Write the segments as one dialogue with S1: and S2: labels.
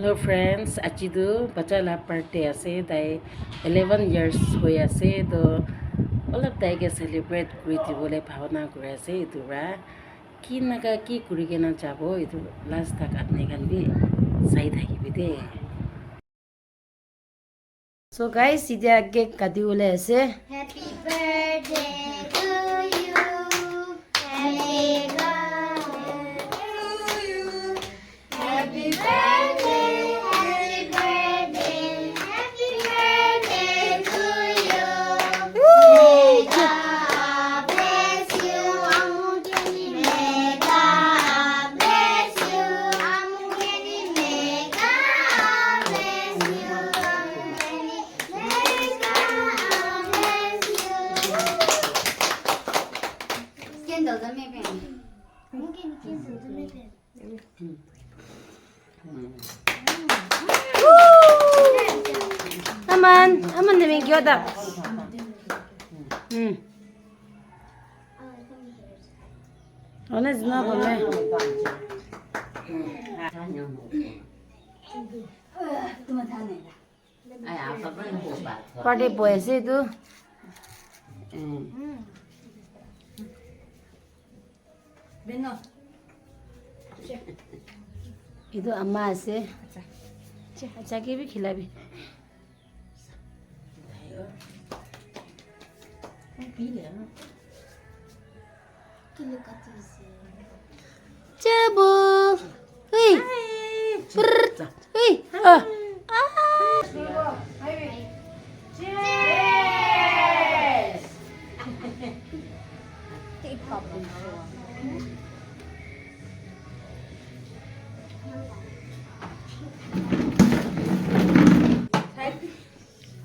S1: Hello friends, achidu bacha la birthday ase dai 11 years hoi ase to olap dai ke celebrate kuri dibole bhavana kuri ase idura ki naga ki kuri kena jabo idu last tak apne kan bi sai thakibi de. So guys, idia cake kati ule ase.
S2: Happy birthday to you. Happy birthday to you. Happy birthday. Happy birthday. Happy birthday to you. May God bless you. May God bless you. May God bless you.
S1: Aman demi kyoda. Ona zina bole. Party boy ase tu. Itu amma ase. Acha ke bhi khilabi. Jabu. Hei. Hei.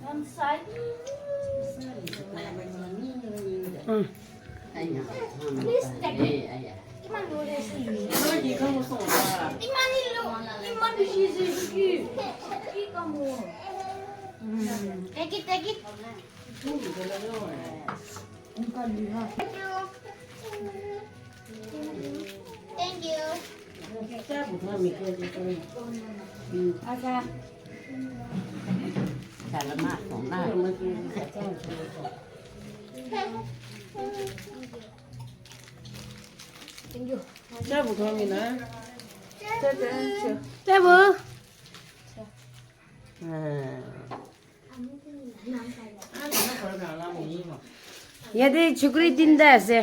S2: One side. Please take it. Iman boleh sih. Iman itu, Iman di sini. Ini kamu. Take it, take it. Thank you.
S1: Acha. Salamatของหน้าเมื่อกี้Jabu kami na. Jabu. Yadi chukri dinda ase.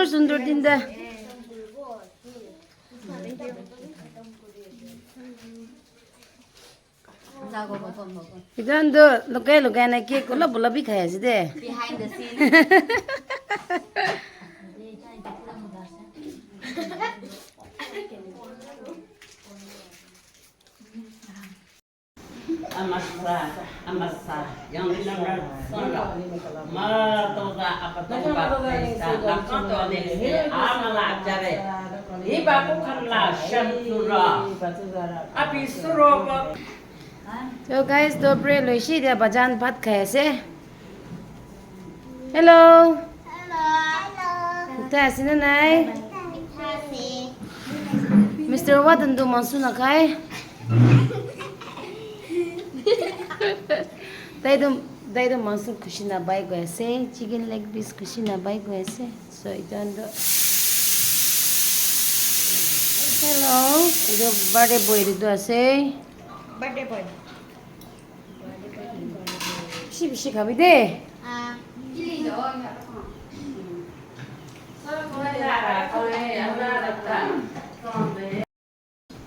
S1: Sundur dinda. Idan do lokai na cake ko la bi khaya si de.
S2: Behind the scene.
S3: Amasa, yang didengar sonra, matoda apa tuh bahasa, lakukan tuh deh, amalah cari, iba bukanlah syampura, api suruh.
S1: So guys, dobre loishi dia bajan bhat khaya se. Hello.
S2: Hello.
S1: Ta asina nai. Mr. Wadan do mansuna khai. Dai do mansun kushina bai go ase, chicken leg piece kushina bai go ase. So idan do. Hello. Ido birthday boy do ase.
S2: Birthday boy.
S1: Bishi khabi de.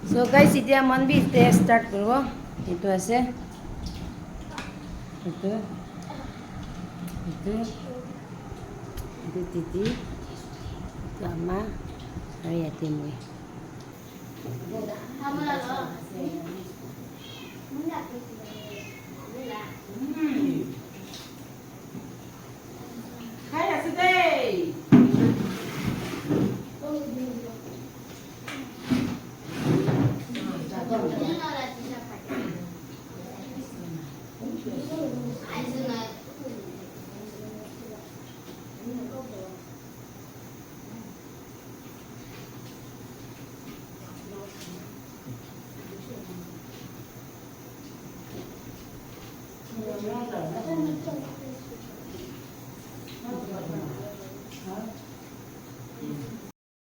S1: So guys, idia man bi start korbo. Itu ase. Itu titi. Itu ama. Hari ati moi.
S3: Kaya sedih.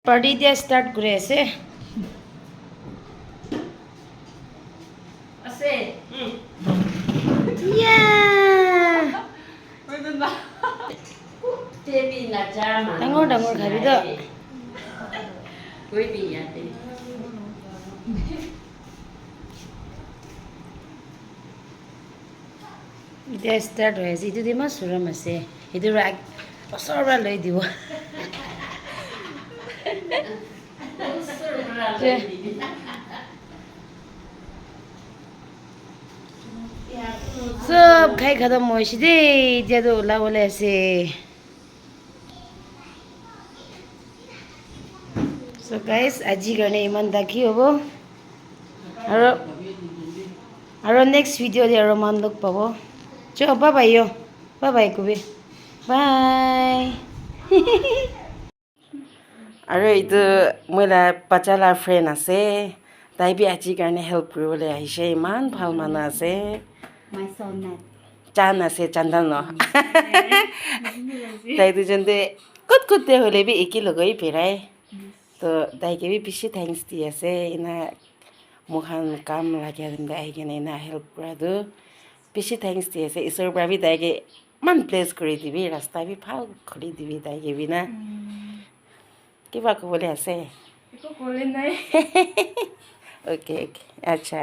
S1: Party এতিয়া start কৰি আছে
S3: আছে Tebi na jama.
S1: ডাঙৰ খাবি তো
S3: Koi bi ya te.
S1: এতিয়া start হৈ আছে এইটো ইমান চৰম আছে সেইটো ওচৰৰ পৰা লৈ দিব চব খাই খতম হৈছে দেই এতিয়াতো ওলাবলৈ আছে চ' গাইজ আজিৰ কাৰণে ইমান দাখি হ'ব আৰু নেক্সট ভিডিঅ'তে আৰু মান লগ পাব চ' বাই কবি বাই আৰু এইটো মোলা পাচালা ফ্ৰেণ্ড আছে তাই বি আজিৰ কাৰণে হেল্প কৰিবলৈ আহিছে ইমান ভাল মানুহ আছে
S2: My soulmate.
S1: চান আছে চান্দান ন তাই দুজনতে কুটকুটে হ'লে বি একেলগেই ফেৰাই তো তাইকে বি বেছি থেংকছ দি আছে এনা মোখান কাম লাগে আহি কিনে এনা হেল্প কৰাটো বেছি থেংকছ দি আছে ঈশ্বৰৰ পৰা বি তাইকে ইমান প্লেছ কৰি দিবি ৰাস্তা বি ভাল খুলি দিবি তাইকে বি না কিবা ক'বলৈ আছে
S2: একো ক'লে নাই
S1: অ'কে আচ্ছা